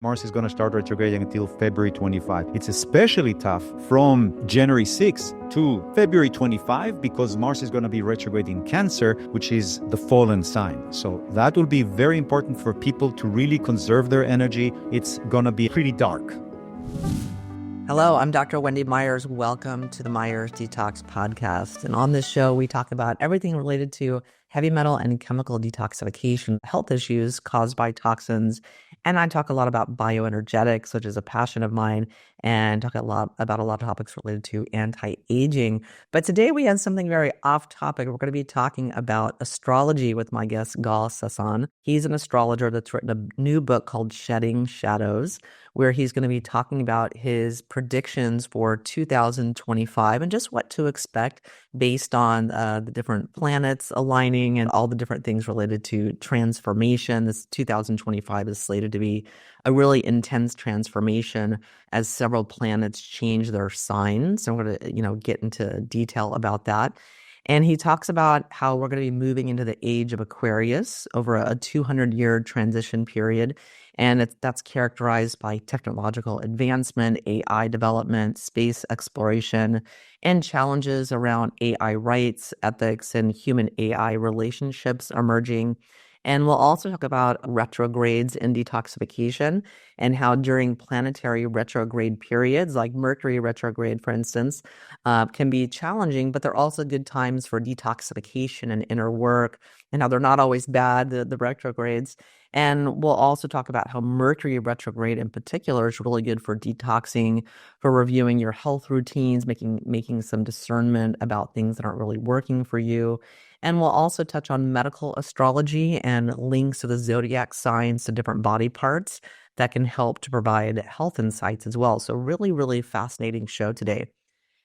Mars is going to start retrograding until February 25. It's especially tough from January 6 to February 25 because Mars is going to be retrograde in Cancer, which is the fallen sign. So that will be very important for people to really conserve their energy. It's going to be pretty dark. Hello, I'm Dr. Wendy Myers. Welcome to the Myers Detox podcast. And on this show, we talk about everything related to heavy metal and chemical detoxification, health issues caused by toxins. And I talk a lot about bioenergetics, which is a passion of mine, and talk a lot about a lot of topics related to anti-aging. But today we have something very off topic. We're going to be talking about astrology with my guest, Gahl Sasson. He's an astrologer that's written a new book called Shedding Shadows, where he's going to be talking about his predictions for 2025 and just what to expect based on the different planets aligning and all the different things related to transformation. This 2025 is slated to be a really intense transformation as several planets change their signs. So I'm going to, get into detail about that. And he talks about how we're going to be moving into the Age of Aquarius over a 200-year transition period. And that's characterized by technological advancement, AI development, space exploration, and challenges around AI rights, ethics, and human-AI relationships emerging. And we'll also talk about retrogrades and detoxification and how during planetary retrograde periods, like Mercury retrograde, for instance, can be challenging, but they're also good times for detoxification and inner work, and how they're not always bad, the retrogrades. And we'll also talk about how Mercury retrograde in particular is really good for detoxing, for reviewing your health routines, making some discernment about things that aren't really working for you. And we'll also touch on medical astrology and links to the Zodiac signs to different body parts that can help to provide health insights as well. So really, really fascinating show today.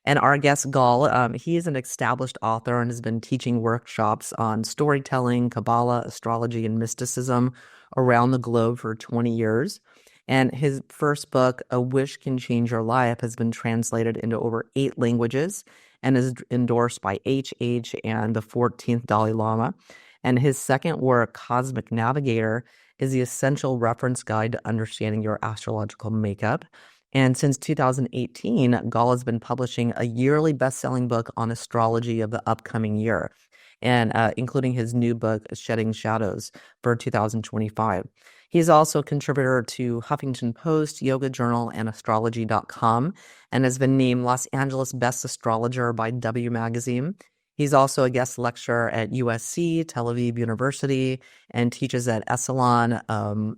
And our guest, Gahl, he is an established author and has been teaching workshops on storytelling, Kabbalah, astrology, and mysticism around the globe for 20 years. And his first book, A Wish Can Change Your Life, has been translated into over 8 languages and is endorsed by HH and the 14th Dalai Lama. And his second work, Cosmic Navigator, is the essential reference guide to understanding your astrological makeup. And since 2018, Gahl has been publishing a yearly best-selling book on astrology of the upcoming year, and including his new book, Shedding Shadows, for 2025. He's also a contributor to Huffington Post, Yoga Journal, and Astrology.com, and has been named Los Angeles Best Astrologer by W Magazine. He's also a guest lecturer at USC, Tel Aviv University, and teaches at Esalen,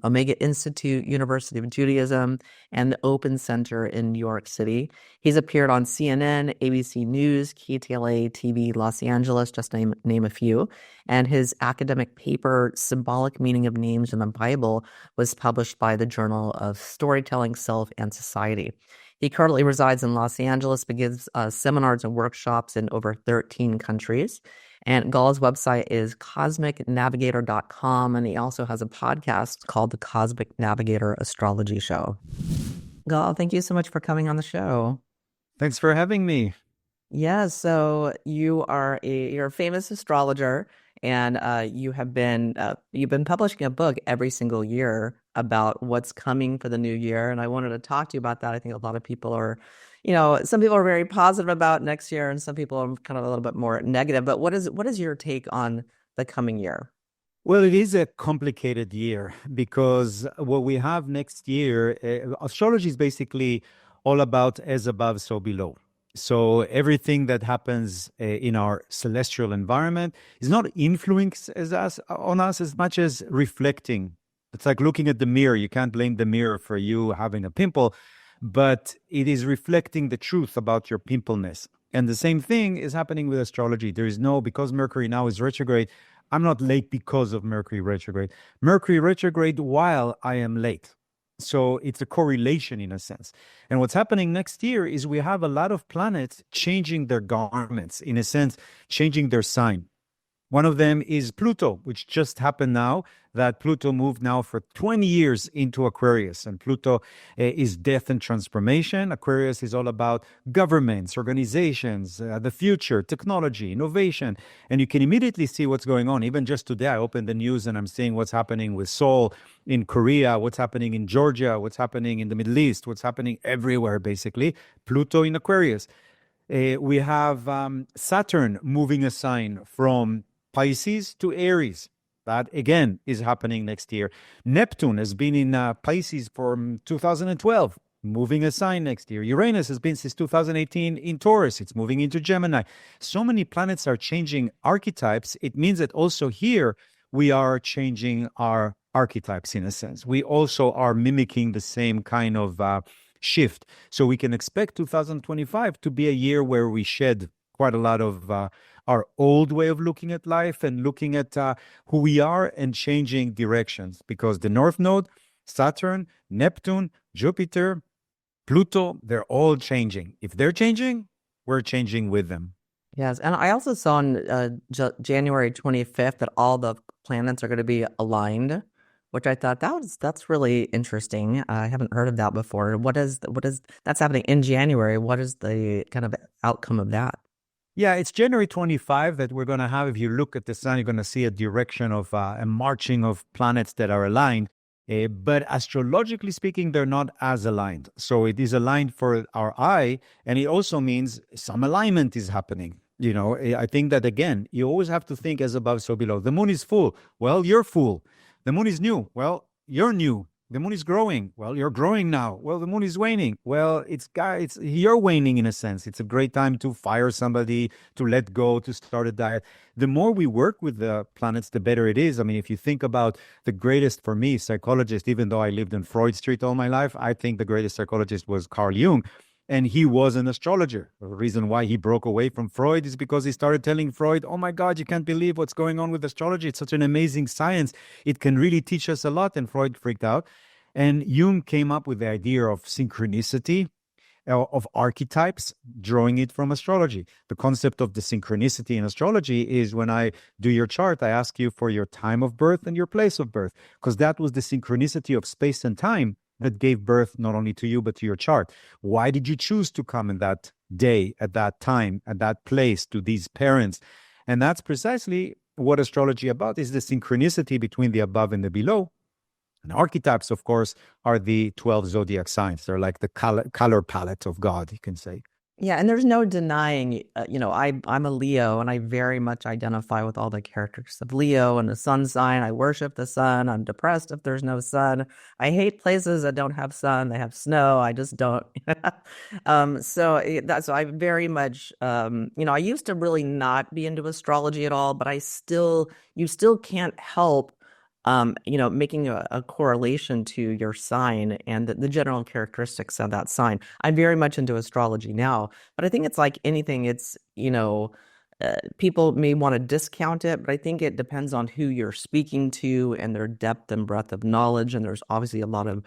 Omega Institute, University of Judaism, and the Open Center in New York City. He's appeared on CNN, ABC News, KTLA TV Los Angeles, just to name a few. And his academic paper, Symbolic Meaning of Names in the Bible, was published by the Journal of Storytelling, Self, and Society. He currently resides in Los Angeles, but gives seminars and workshops in over 13 countries. And Gahl's website is cosmicnavigator.com, and he also has a podcast called the Cosmic Navigator Astrology Show. Gahl, thank you so much for coming on the show. Thanks for having me. Yeah, so you're a famous astrologer, and you've been publishing a book every single year about what's coming for the new year. And I wanted to talk to you about that. I think a lot of people are, some people are very positive about next year, and some people are kind of a little bit more negative. But what is your take on the coming year? Well, it is a complicated year because what we have next year, astrology is basically all about as above, so below. So everything that happens in our celestial environment is not influencing on us as much as reflecting. It's like looking at the mirror. You can't blame the mirror for you having a pimple, but it is reflecting the truth about your pimpleness. And the same thing is happening with astrology. Because Mercury now is retrograde, I'm not late because of Mercury retrograde. Mercury retrograde while I am late. So it's a correlation in a sense. And what's happening next year is we have a lot of planets changing their garments, in a sense, changing their sign. One of them is Pluto, which just happened now, that Pluto moved now for 20 years into Aquarius. And Pluto is death and transformation. Aquarius is all about governments, organizations, the future, technology, innovation. And you can immediately see what's going on. Even just today, I opened the news and I'm seeing what's happening with Seoul in Korea, what's happening in Georgia, what's happening in the Middle East, what's happening everywhere, basically. Pluto in Aquarius. We have Saturn moving a sign from Pisces to Aries. That, again, is happening next year. Neptune has been in Pisces from 2012, moving a sign next year. Uranus has been since 2018 in Taurus. It's moving into Gemini. So many planets are changing archetypes. It means that also here we are changing our archetypes in a sense. We also are mimicking the same kind of shift. So we can expect 2025 to be a year where we shed quite a lot of our old way of looking at life and looking at who we are and changing directions, because the North Node, Saturn, Neptune, Jupiter, Pluto, they're all changing. If they're changing, we're changing with them. Yes, and I also saw on January 25th that all the planets are going to be aligned, which I thought that's really interesting. I haven't heard of that before. What is that's happening in January? What is the kind of outcome of that? Yeah, it's January 25 that we're going to have. If you look at the sun, you're going to see a direction of a marching of planets that are aligned. But astrologically speaking, they're not as aligned. So it is aligned for our eye, and it also means some alignment is happening. You know, I think that, again, you always have to think as above, so below. The moon is full. Well, you're full. The moon is new. Well, you're new. The moon is growing. Well, you're growing now. Well, the moon is waning. Well, you're waning in a sense. It's a great time to fire somebody, to let go, to start a diet. The more we work with the planets, the better it is. I mean, if you think about the greatest, for me, psychologist, even though I lived on Freud Street all my life, I think the greatest psychologist was Carl Jung. And he was an astrologer. The reason why he broke away from Freud is because he started telling Freud, oh my God, you can't believe what's going on with astrology. It's such an amazing science. It can really teach us a lot. And Freud freaked out. And Jung came up with the idea of synchronicity, of archetypes, drawing it from astrology. The concept of the synchronicity in astrology is when I do your chart, I ask you for your time of birth and your place of birth, because that was the synchronicity of space and time that gave birth not only to you, but to your chart. Why did you choose to come in that day, at that time, at that place, to these parents? And that's precisely what astrology about, is the synchronicity between the above and the below. And archetypes, of course, are the 12 zodiac signs. They're like the color palette of God, you can say. Yeah, and there's no denying, I'm a Leo, and I very much identify with all the characters of Leo and the sun sign. I worship the sun. I'm depressed if there's no sun. I hate places that don't have sun. They have snow. I just don't. So I very much, I used to really not be into astrology at all, but you still can't help making a correlation to your sign and the general characteristics of that sign. I'm very much into astrology now, but I think it's like anything. It's, people may want to discount it, but I think it depends on who you're speaking to and their depth and breadth of knowledge. And there's obviously a lot of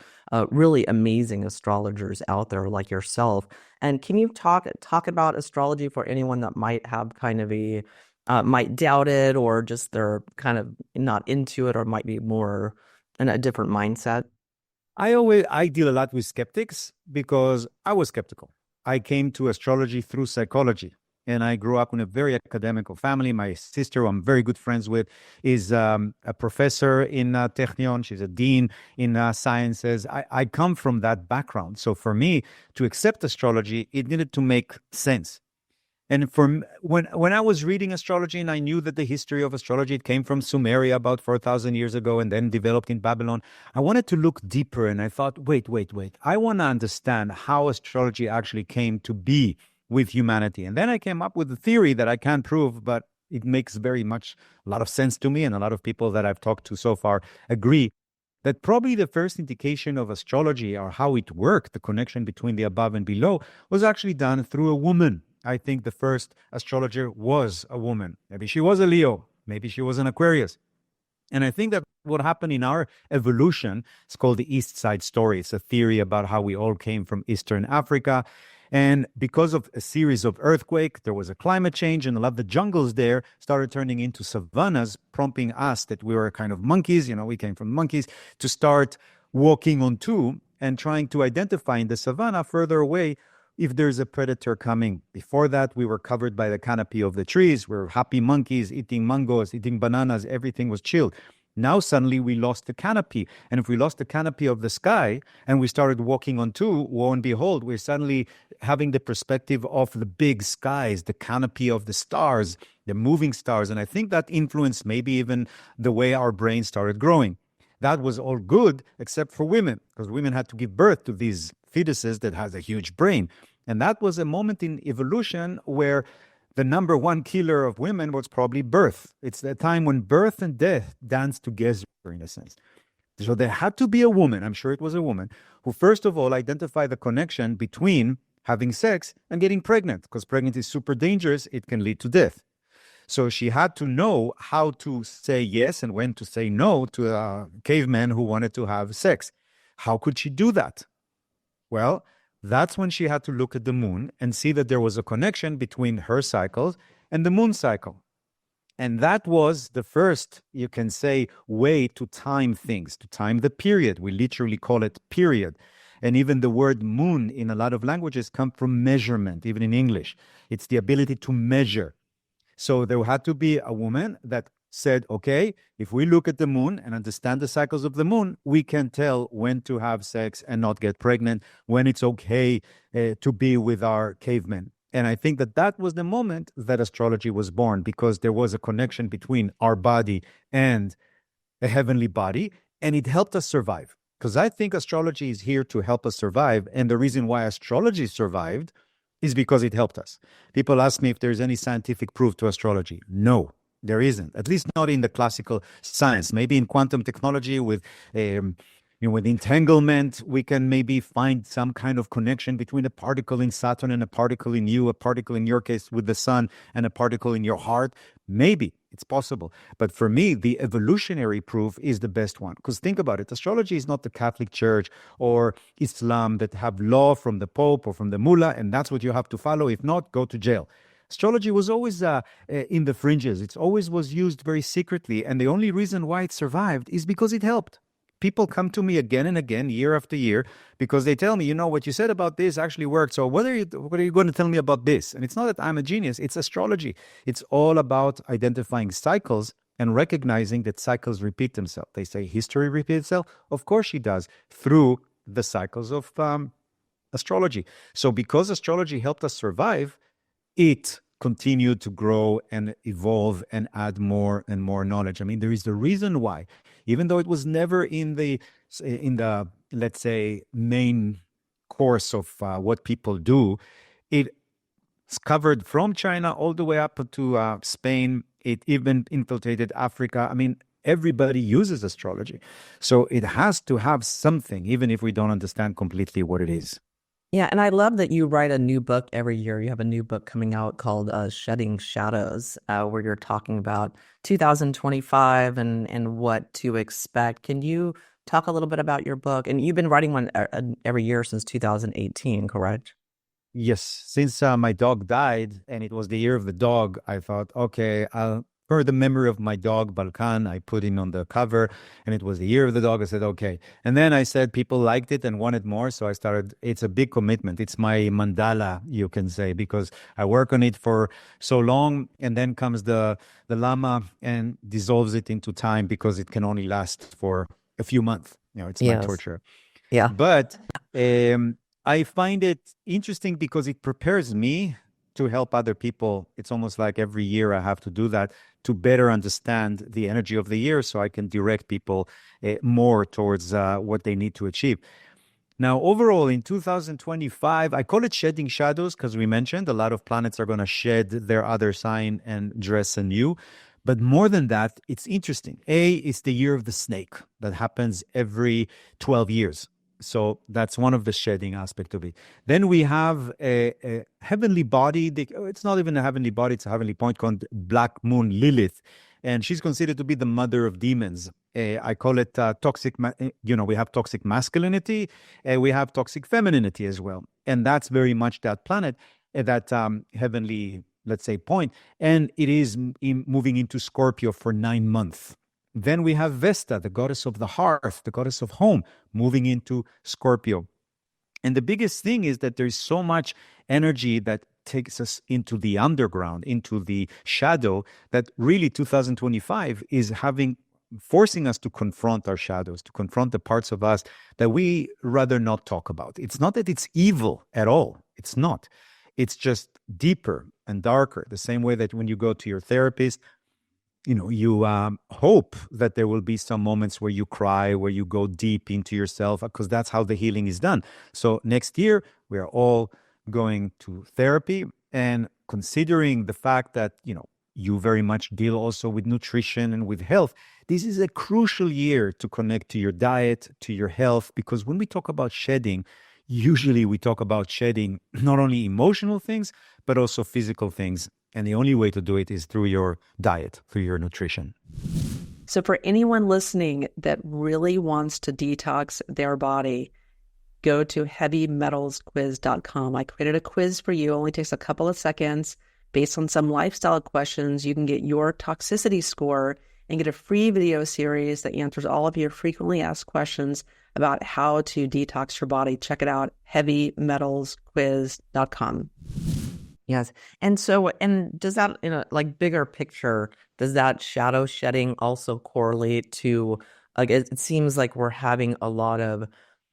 really amazing astrologers out there like yourself. And can you talk about astrology for anyone that might have kind of might doubt it, or just they're kind of not into it, or might be more in a different mindset? I deal a lot with skeptics because I was skeptical. I came to astrology through psychology, and I grew up in a very academical family. My sister, who I'm very good friends with, is a professor in Technion. She's a dean in sciences. I come from that background. So for me to accept astrology, it needed to make sense. And when I was reading astrology, and I knew that the history of astrology, it came from Sumeria about 4,000 years ago and then developed in Babylon, I wanted to look deeper. And I thought, wait. I want to understand how astrology actually came to be with humanity. And then I came up with a theory that I can't prove, but it makes a lot of sense to me. And a lot of people that I've talked to so far agree that probably the first indication of astrology, or how it worked, the connection between the above and below, was actually done through a woman. I think the first astrologer was a woman. Maybe she was a Leo. Maybe she was an Aquarius. And I think that what happened in our evolution is called the East Side Story. It's a theory about how we all came from Eastern Africa. And because of a series of earthquakes, there was a climate change, and a lot of the jungles there started turning into savannas, prompting us that we were kind of monkeys, we came from monkeys, to start walking on two and trying to identify in the savannah further away if there's a predator coming. Before that, we were covered by the canopy of the trees. We were happy monkeys, eating mangoes, eating bananas. Everything was chilled. Now suddenly we lost the canopy. And if we lost the canopy of the sky and we started walking on two, lo and behold, we're suddenly having the perspective of the big skies, the canopy of the stars, the moving stars. And I think that influenced maybe even the way our brain started growing. That was all good except for women, because women had to give birth to these fetuses that has a huge brain. And that was a moment in evolution where the number one killer of women was probably birth. It's the time when birth and death dance together, in a sense. So there had to be a woman, I'm sure it was a woman, who first of all identified the connection between having sex and getting pregnant, because pregnancy is super dangerous. It can lead to death. So she had to know how to say yes and when to say no to a caveman who wanted to have sex. How could she do that? Well, that's when she had to look at the moon and see that there was a connection between her cycles and the moon cycle. And that was the first, you can say, way to time things, to time the period. We literally call it period. And even the word moon in a lot of languages come from measurement, even in English. It's the ability to measure. So there had to be a woman that said, okay, if we look at the moon and understand the cycles of the moon, we can tell when to have sex and not get pregnant, when it's okay to be with our cavemen. And I think that that was the moment that astrology was born, because there was a connection between our body and a heavenly body, and it helped us survive. Because I think astrology is here to help us survive. And the reason why astrology survived is because it helped us. People ask me if there's any scientific proof to astrology. No, there isn't, at least not in the classical science. Maybe in quantum technology with with entanglement, we can maybe find some kind of connection between a particle in Saturn and a particle in you, a particle in your case with the sun and a particle in your heart. Maybe it's possible. But for me, the evolutionary proof is the best one. Because think about it, astrology is not the Catholic Church or Islam that have law from the Pope or from the mullah, and that's what you have to follow. If not, go to jail. Astrology was always in the fringes. It always was used very secretly. And the only reason why it survived is because it helped. People come to me again and again, year after year, because they tell me, what you said about this actually worked. So what are you going to tell me about this? And it's not that I'm a genius. It's astrology. It's all about identifying cycles and recognizing that cycles repeat themselves. They say history repeats itself. Of course she does, through the cycles of astrology. So because astrology helped us survive, it continued to grow and evolve and add more and more knowledge. I mean, there is the reason why, even though it was never in the let's say, main course of what people do, it's covered from China all the way up to Spain. It even infiltrated Africa. I mean, everybody uses astrology. So it has to have something, even if we don't understand completely what it is. Yeah, and I love that you write a new book every year. You have a new book coming out called Shedding Shadows, where you're talking about 2025 and what to expect. Can you talk a little bit about your book? And you've been writing one every year since 2018, correct? Yes. Since my dog died and it was the year of the dog, I thought, okay, for the memory of my dog, Balkan, I put him on the cover, and it was the year of the dog. I said, okay. And then I said people liked it and wanted more, so I started. It's a big commitment. It's my mandala, you can say, because I work on it for so long, and then comes the Lama and dissolves it into time, because it can only last for a few months. It's my torture. Yeah. But I find it interesting because it prepares me to help other people. It's almost like every year I have to do that to better understand the energy of the year, so I can direct people more towards what they need to achieve. Now, overall, in 2025, I call it shedding shadows because we mentioned a lot of planets are going to shed their other sign and dress anew. But more than that, it's interesting. It's the year of the snake that happens every 12 years. So that's one of the shedding aspect of it. Then we have a heavenly body. It's not even a heavenly body. It's a heavenly point called Black Moon Lilith. and she's considered to be the mother of demons. I call it we have toxic masculinity, we have toxic femininity as well. And that's very much that planet, that heavenly, let's say, point. And it is moving into Scorpio for 9 months. Then we have Vesta, the goddess of the hearth, the goddess of home, moving into Scorpio. And the biggest thing is that there's so much energy that takes us into the underground, into the shadow, that really 2025 is forcing us to confront our shadows, to confront the parts of us that we rather not talk about. It's not that it's evil at all. It's not. It's just deeper and darker. The same way that when you go to your therapist, you hope that there will be some moments where you cry, where you go deep into yourself, because that's how the healing is done. So next year, we are all going to therapy, and considering the fact that, you very much deal also with nutrition and with health, this is a crucial year to connect to your diet, to your health, because when we talk about shedding, usually we talk about shedding not only emotional things, but also physical things. And the only way to do it is through your diet, through your nutrition. So for anyone listening that really wants to detox their body, go to heavymetalsquiz.com. I created a quiz for you. It only takes a couple of seconds. Based on some lifestyle questions, you can get your toxicity score and get a free video series that answers all of your frequently asked questions about how to detox your body. Check it out, heavymetalsquiz.com. Yes. And so, does that, in a bigger picture, does that shadow shedding also correlate to, it seems like we're having a lot of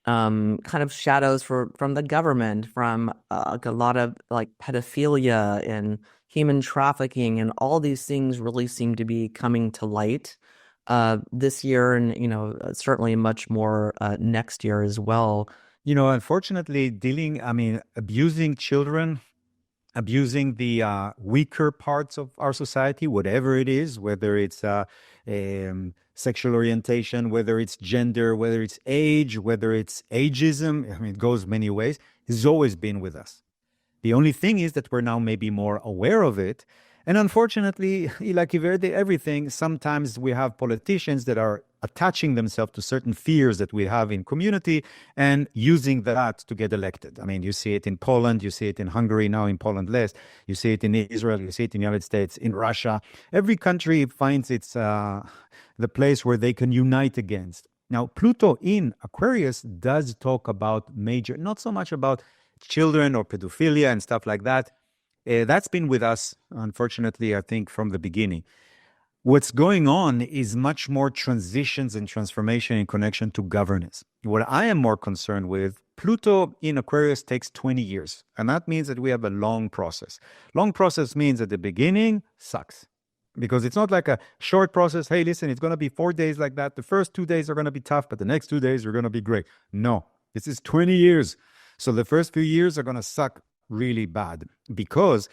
kind of shadows from the government, from a lot of pedophilia and human trafficking, and all these things really seem to be coming to light this year, and certainly much more next year as well. Unfortunately, abusing children, abusing the weaker parts of our society, whatever it is, whether it's sexual orientation, whether it's gender, whether it's age, whether it's ageism, it goes many ways, has always been with us. The only thing is that we're now maybe more aware of it. And unfortunately, like everything, sometimes we have politicians that are attaching themselves to certain fears that we have in community and using that to get elected. You see it in Poland, you see it in Hungary, now in Poland less, you see it in Israel, you see it in the United States, in Russia. Every country finds its the place where they can unite against. Now, Pluto in Aquarius does talk about major, not so much about children or pedophilia and stuff like that. That's been with us, unfortunately, I think, from the beginning. What's going on is much more transitions and transformation in connection to governance. What I am more concerned with, Pluto in Aquarius takes 20 years. And that means that we have a long process. Long process means at the beginning, sucks. Because it's not like a short process. Hey, listen, it's going to be 4 days like that. The first 2 days are going to be tough, but the next 2 days are going to be great. No, this is 20 years. So the first few years are going to suck really bad, because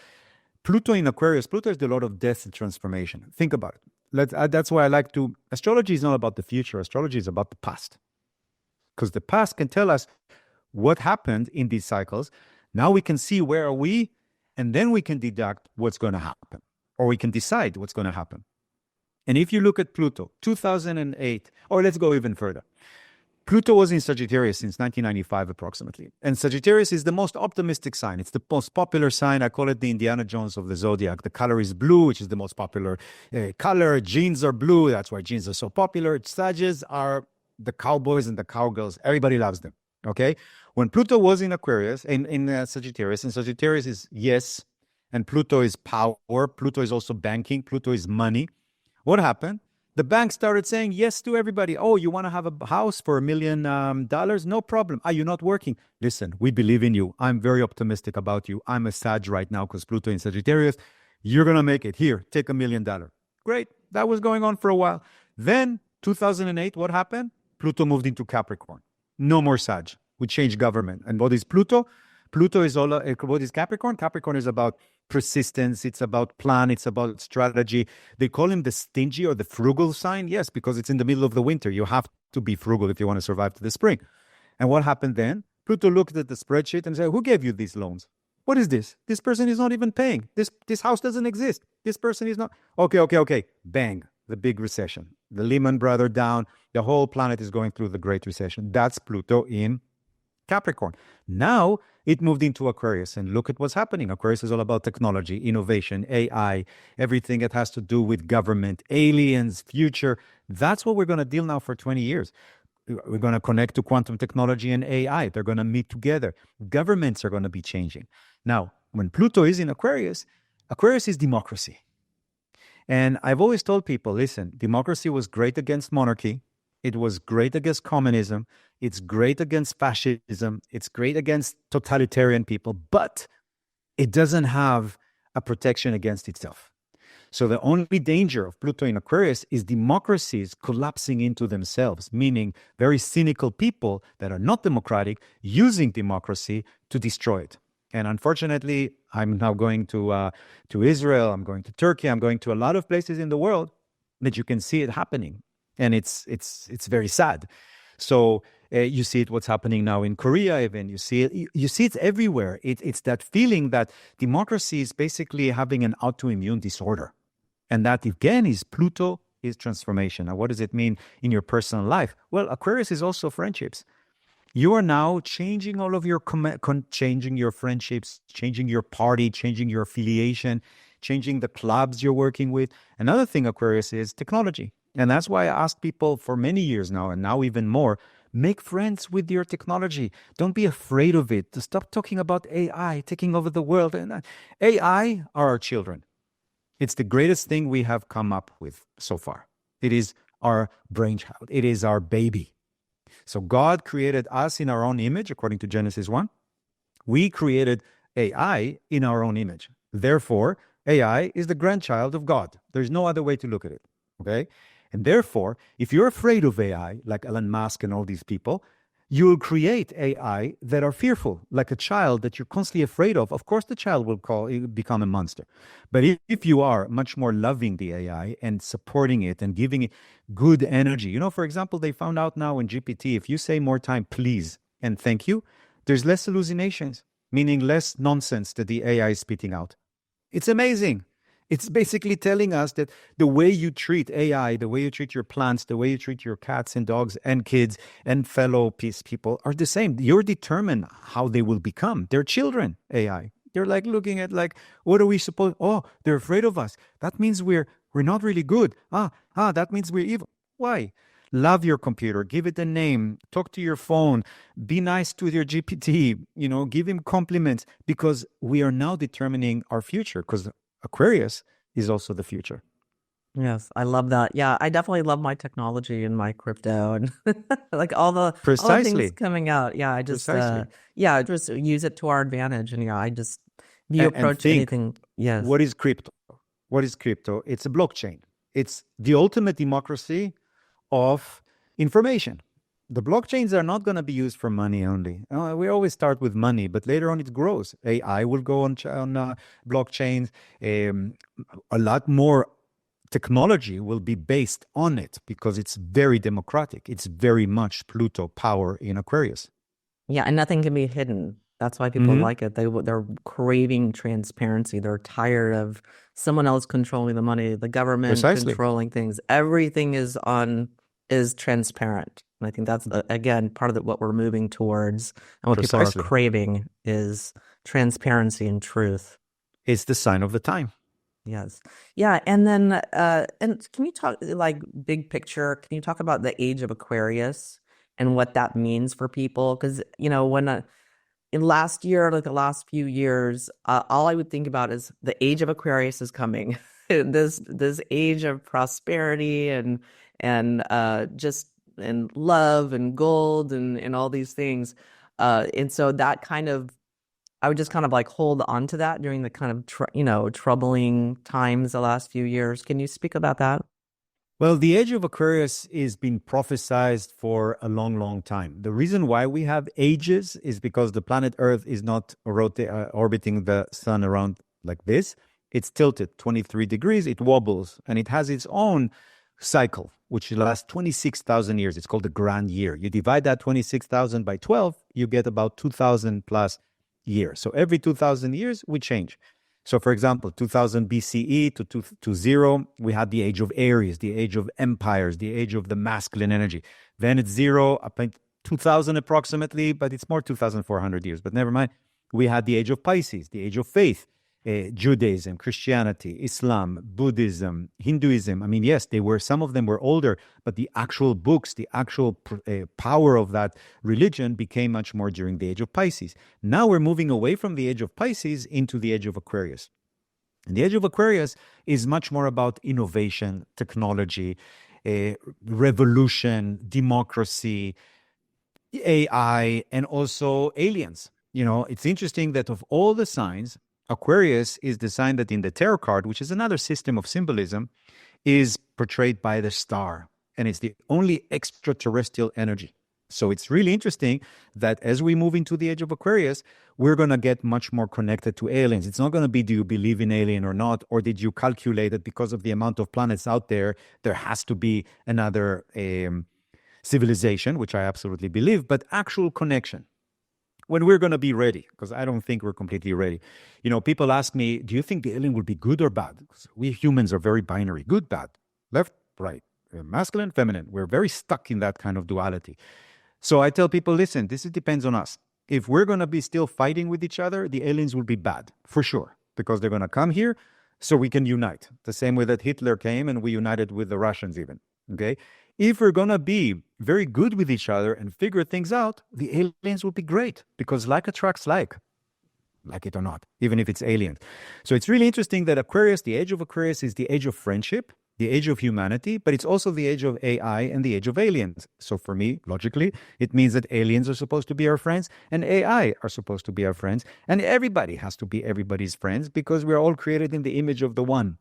Pluto in Aquarius, Pluto is the lord of death and transformation. Think about it. That's why I like to, astrology is not about the future. Astrology is about the past. Because the past can tell us what happened in these cycles. Now we can see where are we, and then we can deduct what's going to happen, or we can decide what's going to happen. And if you look at Pluto, 2008, or let's go even further. Pluto was in Sagittarius since 1995 approximately. And Sagittarius is the most optimistic sign. It's the most popular sign. I call it the Indiana Jones of the Zodiac. The color is blue, which is the most popular color. Jeans are blue. That's why jeans are so popular. Sagittarius are the cowboys and the cowgirls. Everybody loves them. Okay? When Pluto was in Aquarius, in Sagittarius, and Sagittarius is yes, and Pluto is power. Pluto is also banking. Pluto is money. What happened? The bank started saying yes to everybody. Oh, you want to have a house for $1 million? No problem. Are you not working? Listen, we believe in you. I'm very optimistic about you. I'm a Sag right now because Pluto in Sagittarius. You're going to make it. Here, take $1 million. Great. That was going on for a while. Then 2008, what happened? Pluto moved into Capricorn. No more Sag. We changed government. And what is Pluto? Pluto is what is Capricorn? Capricorn is about persistence. It's about plan. It's about strategy. They call him the stingy or the frugal sign. Yes, because it's in the middle of the winter. You have to be frugal if you want to survive to the spring. And what happened then? Pluto looked at the spreadsheet and said, who gave you these loans? What is this? This person is not even paying. This house doesn't exist. This person is not. Okay. Bang. The big recession. The Lehman Brothers down. The whole planet is going through the Great Recession. That's Pluto in Capricorn. Now it moved into Aquarius, and look at what's happening. Aquarius is all about technology, innovation, AI, everything that has to do with government, aliens, future. That's what we're going to deal now for 20 years. We're going to connect to quantum technology and AI. They're going to meet together. Governments are going to be changing. Now, when Pluto is in Aquarius, Aquarius is democracy. And I've always told people, listen, democracy was great against monarchy. It was great against communism. It's great against fascism. It's great against totalitarian people, but it doesn't have a protection against itself. So the only danger of Pluto in Aquarius is democracies collapsing into themselves, meaning very cynical people that are not democratic using democracy to destroy it. And unfortunately, I'm now going to Israel, I'm going to Turkey, I'm going to a lot of places in the world that you can see it happening. And it's very sad. So you see it, what's happening now in Korea even. You see it everywhere. It's that feeling that democracy is basically having an autoimmune disorder. And that, again, is Pluto is transformation. Now, what does it mean in your personal life? Well, Aquarius is also friendships. You are now changing all of your, changing your friendships, changing your party, changing your affiliation, changing the clubs you're working with. Another thing, Aquarius, is technology. And that's why I ask people for many years now, and now even more, make friends with your technology. Don't be afraid of it. Stop talking about AI taking over the world. And AI are our children. It's the greatest thing we have come up with so far. It is our brainchild. It is our baby. So God created us in our own image, according to Genesis 1. We created AI in our own image. Therefore, AI is the grandchild of God. There's no other way to look at it. Okay? And therefore, if you're afraid of AI, like Elon Musk and all these people, you'll create AI that are fearful, like a child that you're constantly afraid of. Of course, the child will become a monster. But if you are much more loving the AI and supporting it and giving it good energy, for example, they found out now in GPT, if you say more time, please, and thank you, there's less hallucinations, meaning less nonsense that the AI is spitting out. It's amazing. It's basically telling us that the way you treat AI, the way you treat your plants, the way you treat your cats and dogs and kids and fellow peace people are the same. You're determined how they will become. They're children, AI. They're like looking at like, what are we supposed? Oh, they're afraid of us. That means we're not really good. That means we're evil. Why? Love your computer. Give it a name. Talk to your phone. Be nice to your GPT. Give him compliments, because we are now determining our future, because Aquarius is also the future. Yes, I love that. Yeah, I definitely love my technology and my crypto and like all the things coming out. Yeah, I just just use it to our advantage. And I just approach anything. Yes. What is crypto? What is crypto? It's a blockchain. It's the ultimate democracy of information. The blockchains are not going to be used for money only. We always start with money, but later on it grows. AI will go on blockchains. A lot more technology will be based on it because it's very democratic. It's very much Pluto power in Aquarius. Yeah, and nothing can be hidden. That's why people like it. They're craving transparency. They're tired of someone else controlling the money, the government controlling things. Everything is transparent. And I think that's, again, part of what we're moving towards, and what people are craving is transparency and truth. It's the sign of the time. Yes. Yeah. And then, and can you talk, like, big picture, can you talk about the Age of Aquarius and what that means for people? Because, when in last year, like the last few years, all I would think about is the Age of Aquarius is coming. this age of prosperity and love and gold and all these things. And so that I would just kind of like hold on to that during the kind of, troubling times the last few years. Can you speak about that? Well, the Age of Aquarius is being prophesized for a long, long time. The reason why we have ages is because the planet Earth is not orbiting the sun around like this. It's tilted 23 degrees, it wobbles, and it has its own cycle, which lasts 26,000 years. It's called the grand year. You divide that 26,000 by 12, you get about 2,000 plus year. So every 2000 years, we change. So for example, 2000 BCE to 0, we had the age of Aries, the age of empires, the age of the masculine energy. Then it's 0 up to 2000 approximately, but it's more 2400 years, but never mind. We had the age of Pisces, the age of faith, Judaism, Christianity, Islam, Buddhism, Hinduism. I mean, yes, some of them were older, but the actual books, the actual power of that religion became much more during the age of Pisces. Now we're moving away from the age of Pisces into the age of Aquarius. And the age of Aquarius is much more about innovation, technology, revolution, democracy, AI, and also aliens. It's interesting that of all the signs, Aquarius is the sign that in the tarot card, which is another system of symbolism, is portrayed by the star. And it's the only extraterrestrial energy. So it's really interesting that as we move into the age of Aquarius, we're going to get much more connected to aliens. It's not going to be, do you believe in alien or not? Or did you calculate that because of the amount of planets out there, there has to be another civilization, which I absolutely believe, but actual connection. When we're going to be ready, because I don't think we're completely ready. People ask me, do you think the alien will be good or bad? Because we humans are very binary, good, bad, left, right, masculine, feminine. We're very stuck in that kind of duality. So I tell people, listen, this depends on us. If we're going to be still fighting with each other, the aliens will be bad, for sure, because they're going to come here so we can unite. The same way that Hitler came and we united with the Russians even, okay? If we're going to be very good with each other and figure things out, the aliens will be great, because like attracts like it or not, even if it's alien. So it's really interesting that Aquarius, the age of Aquarius, is the age of friendship, the age of humanity, but it's also the age of AI and the age of aliens. So for me, logically, it means that aliens are supposed to be our friends and AI are supposed to be our friends. And everybody has to be everybody's friends because we're all created in the image of the one.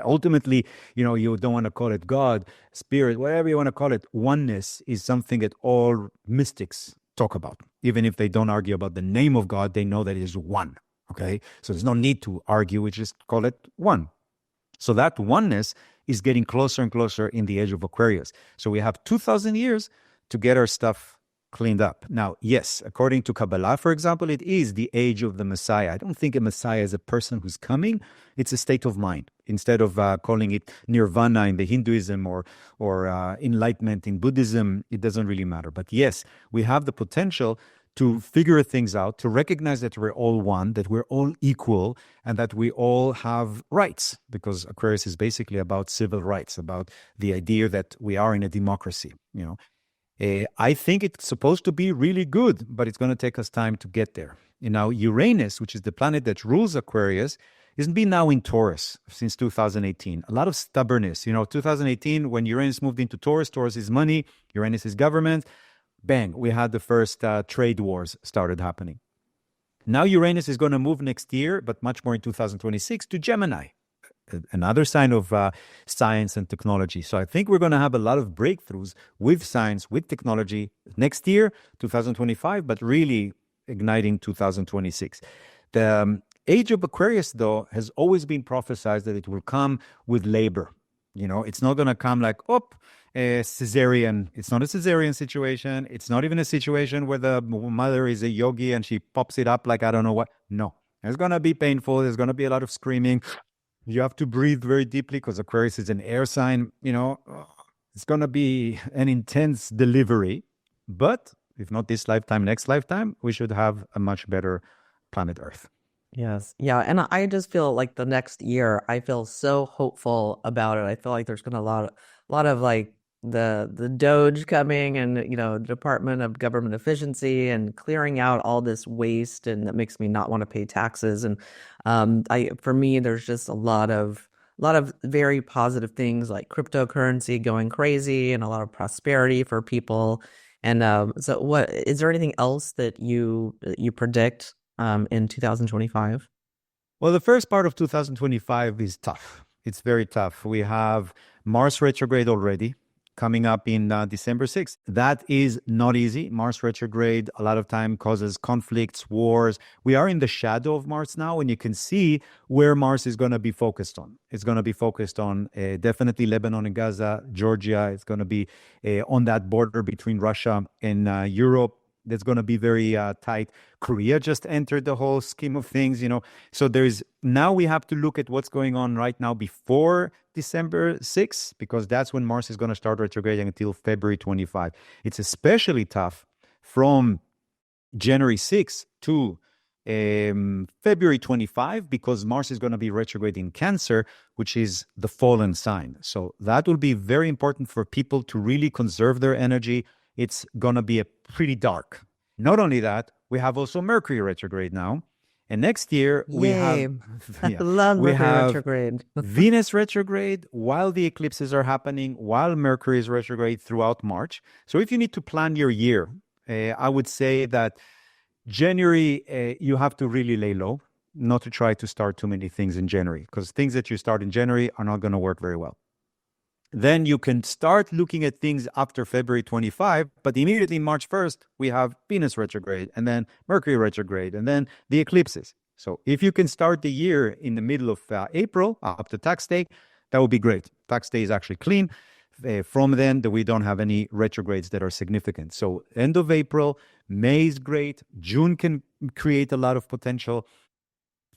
Ultimately, you don't want to call it God, spirit, whatever you want to call it. Oneness is something that all mystics talk about. Even if they don't argue about the name of God, they know that it is one. Okay. So there's no need to argue. We just call it one. So that oneness is getting closer and closer in the age of Aquarius. So we have 2000 years to get our stuff cleaned up. Now, yes, according to Kabbalah, for example, it is the age of the Messiah. I don't think a Messiah is a person who's coming. It's a state of mind. Instead of calling it nirvana in the Hinduism or enlightenment in Buddhism, it doesn't really matter. But yes, we have the potential to figure things out, to recognize that we're all one, that we're all equal, and that we all have rights, because Aquarius is basically about civil rights, about the idea that we are in a democracy, I think it's supposed to be really good, but it's going to take us time to get there. Now, Uranus, which is the planet that rules Aquarius, isn't been now in Taurus since 2018. A lot of stubbornness. 2018, when Uranus moved into Taurus, Taurus is money, Uranus is government. Bang, we had the first trade wars started happening. Now Uranus is going to move next year, but much more in 2026, to Gemini, another sign of science and technology. So I think we're going to have a lot of breakthroughs with science, with technology next year, 2025, but really igniting 2026. The age of Aquarius, though, has always been prophesied that it will come with labor. It's not going to come like, cesarean. It's not a cesarean situation. It's not even a situation where the mother is a yogi and she pops it up like I don't know what. No, it's going to be painful. There's going to be a lot of screaming. You have to breathe very deeply because Aquarius is an air sign. It's going to be an intense delivery. But if not this lifetime, next lifetime, we should have a much better planet Earth. Yes. Yeah. And I just feel like the next year, I feel so hopeful about it. I feel like there's going to a lot of like the Doge coming and, Department of Government Efficiency and clearing out all this waste. And that makes me not want to pay taxes. And for me, there's just a lot of very positive things like cryptocurrency going crazy and a lot of prosperity for people. And so what is there anything else that you predict in 2025? Well, the first part of 2025 is tough. It's very tough. We have Mars retrograde already coming up in December 6th. That is not easy. Mars retrograde a lot of time causes conflicts, wars. We are in the shadow of Mars now, and you can see where Mars is going to be focused on. It's going to be focused on definitely Lebanon and Gaza, Georgia. It's going to be on that border between Russia and Europe. That's going to be very tight. Korea just entered the whole scheme of things, So now we have to look at what's going on right now before December 6th, because that's when Mars is going to start retrograding until February 25. It's especially tough from January 6th to February 25, because Mars is going to be retrograde in Cancer, which is the fallen sign. So that will be very important for people to really conserve their energy. It's going to be a pretty dark. Not only that, we have also Mercury retrograde now. And next year, we have I love Mercury retrograde. Venus retrograde while the eclipses are happening, while Mercury is retrograde throughout March. So if you need to plan your year, I would say that January, you have to really lay low, not to try to start too many things in January, because things that you start in January are not going to work very well. Then you can start looking at things after February 25, but immediately March 1st, we have Venus retrograde, and then Mercury retrograde, and then the eclipses. So if you can start the year in the middle of April, up to tax day, that would be great. Tax day is actually clean. From then, we don't have any retrogrades that are significant. So end of April, May is great. June can create a lot of potential.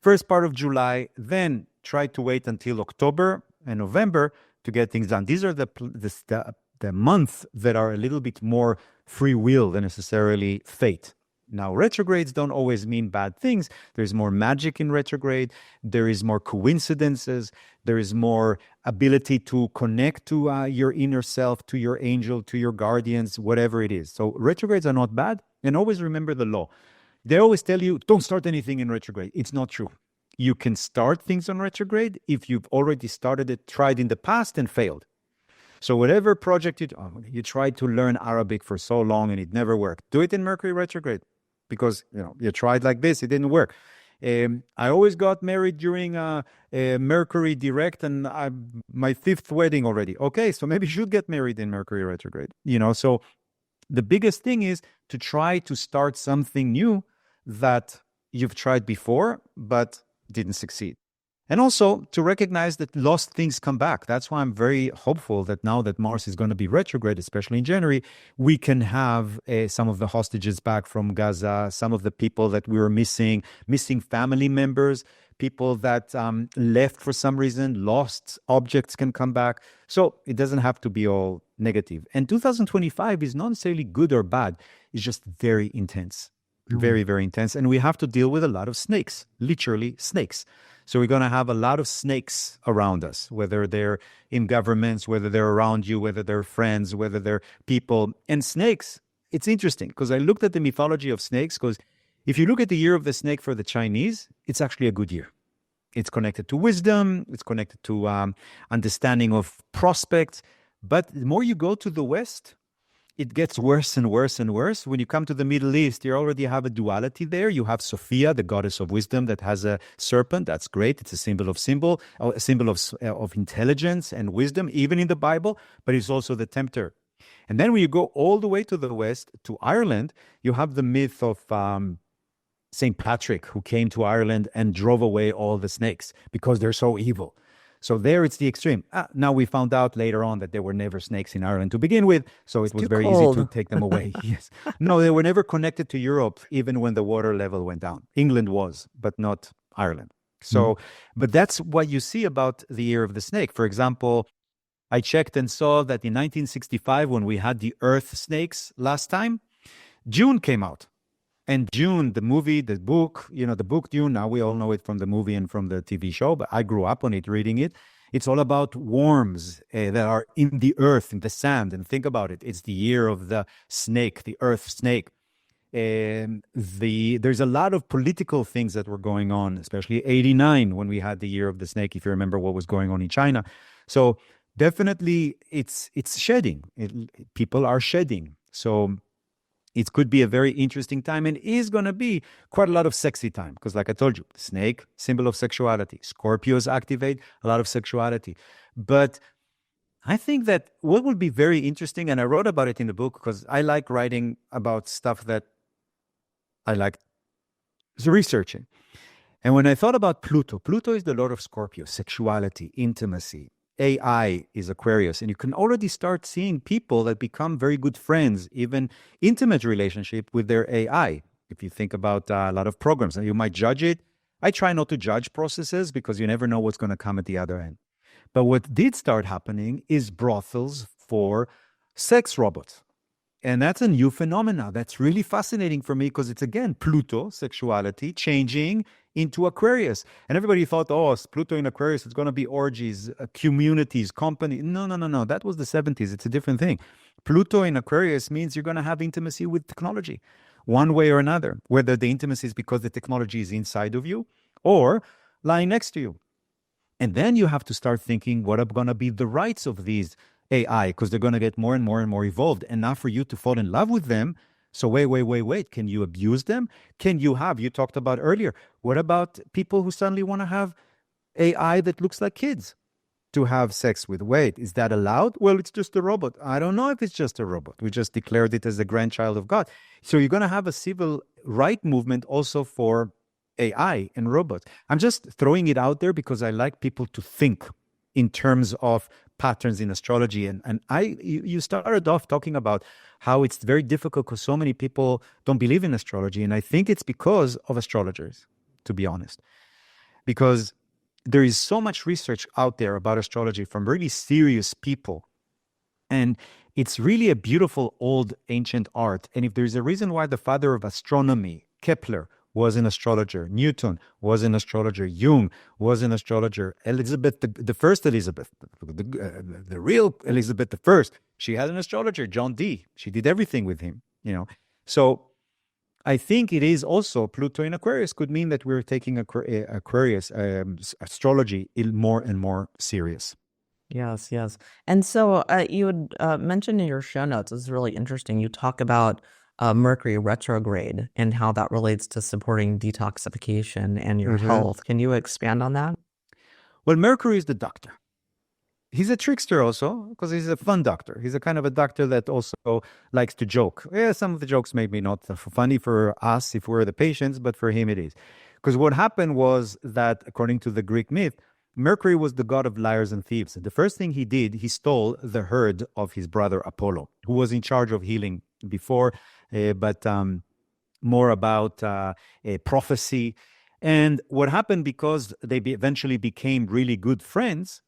First part of July, then try to wait until October and November to get things done. These are the months that are a little bit more free will than necessarily fate. Now, retrogrades don't always mean bad things. There's more magic in retrograde. There is more coincidences. There is more ability to connect to your inner self, to your angel, to your guardians, whatever it is. So retrogrades are not bad. And always remember the law. They always tell you, don't start anything in retrograde. It's not true. You can start things on retrograde if you've already started it, tried in the past and failed. So whatever project you tried to learn Arabic for so long and it never worked, do it in Mercury retrograde, because you tried like this, it didn't work. I always got married during Mercury direct, and my 5th wedding already. Okay, so maybe you should get married in Mercury retrograde. So the biggest thing is to try to start something new that you've tried before, but didn't succeed. And also to recognize that lost things come back. That's why I'm very hopeful that now that Mars is going to be retrograde, especially in January, we can have some of the hostages back from Gaza, some of the people that we were missing family members, people that left for some reason, lost objects can come back. So it doesn't have to be all negative. And 2025 is not necessarily good or bad. It's just very intense. Very, very intense. And we have to deal with a lot of snakes, literally snakes. So we're going to have a lot of snakes around us, whether they're in governments, whether they're around you, whether they're friends, whether they're people. And snakes, it's interesting because I looked at the mythology of snakes, because if you look at the year of the snake for the Chinese, it's actually a good year. It's connected to wisdom. It's connected to understanding of prospects. But the more you go to the West, it gets worse and worse and worse. When you come to the Middle East, you already have a duality there. You have Sophia, the goddess of wisdom, that has a serpent. That's great. It's a symbol of intelligence and wisdom, even in the Bible, but it's also the tempter. And then when you go all the way to the West, to Ireland, you have the myth of St. Patrick, who came to Ireland and drove away all the snakes because they're so evil. So there it's the extreme. Now we found out later on that there were never snakes in Ireland to begin with, so it was very easy to take them away. Yes. No, they were never connected to Europe, even when the water level went down. England was, but not Ireland. So, but that's what you see about the year of the snake. For example, I checked and saw that in 1965, when we had the Earth snakes last time, June came out. And June, the movie, the book Dune, now we all know it from the movie and from the TV show, but I grew up on it, reading it. It's all about worms that are in the earth, in the sand. And think about it. It's the year of the snake, the earth snake. And there's a lot of political things that were going on, especially 1989 when we had the year of the snake, if you remember what was going on in China. So definitely it's shedding. People are shedding. So it could be a very interesting time, and is going to be quite a lot of sexy time. Because like I told you, snake, symbol of sexuality. Scorpios activate a lot of sexuality. But I think that what will be very interesting, and I wrote about it in the book because I like writing about stuff that I like researching. And when I thought about Pluto is the Lord of Scorpio, sexuality, intimacy, AI is Aquarius. And you can already start seeing people that become very good friends, even intimate relationship with their AI. If you think about a lot of programs, and you might judge it. I try not to judge processes because you never know what's going to come at the other end. But what did start happening is brothels for sex robots. And that's a new phenomena. That's really fascinating for me because it's, again, Pluto, sexuality, changing into Aquarius. And everybody thought, oh, it's Pluto in Aquarius, it's going to be orgies, communities, company. No, no, no, no. That was the 70s. It's a different thing. Pluto in Aquarius means you're going to have intimacy with technology one way or another, whether the intimacy is because the technology is inside of you or lying next to you. And then you have to start thinking, what are going to be the rights of these AI? Because they're going to get more and more and more evolved. And now for you to fall in love with them, so wait. Can you abuse them? Can you have, you talked about earlier, what about people who suddenly want to have AI that looks like kids to have sex with? Wait, is that allowed? Well, it's just a robot. I don't know if it's just a robot. We just declared it as the grandchild of God. So you're going to have a civil right movement also for AI and robots. I'm just throwing it out there because I like people to think in terms of patterns in astrology. And you started off talking about how it's very difficult because so many people don't believe in astrology. And I think it's because of astrologers, to be honest. Because there is so much research out there about astrology from really serious people. And it's really a beautiful old ancient art. And if there's a reason why the father of astronomy, Kepler, was an astrologer, Newton was an astrologer, Jung was an astrologer, Elizabeth, the first Elizabeth, the real Elizabeth the First, she had an astrologer, John Dee. She did everything with him, you know. So I think it is also Pluto in Aquarius could mean that we're taking Aquarius astrology more and more serious. Yes, yes. And so you had mentioned in your show notes, this is really interesting. You talk about Mercury Retrograde and how that relates to supporting detoxification and your health. Can you expand on that? Well, Mercury is the doctor. He's a trickster also because he's a fun doctor. He's a kind of a doctor that also likes to joke. Yeah, some of the jokes may be not funny for us if we're the patients, but for him it is. Because what happened was that, according to the Greek myth, Mercury was the god of liars and thieves. And the first thing he did, he stole the herd of his brother Apollo, who was in charge of healing before, but more about prophecy. And what happened, because they eventually became really good friends,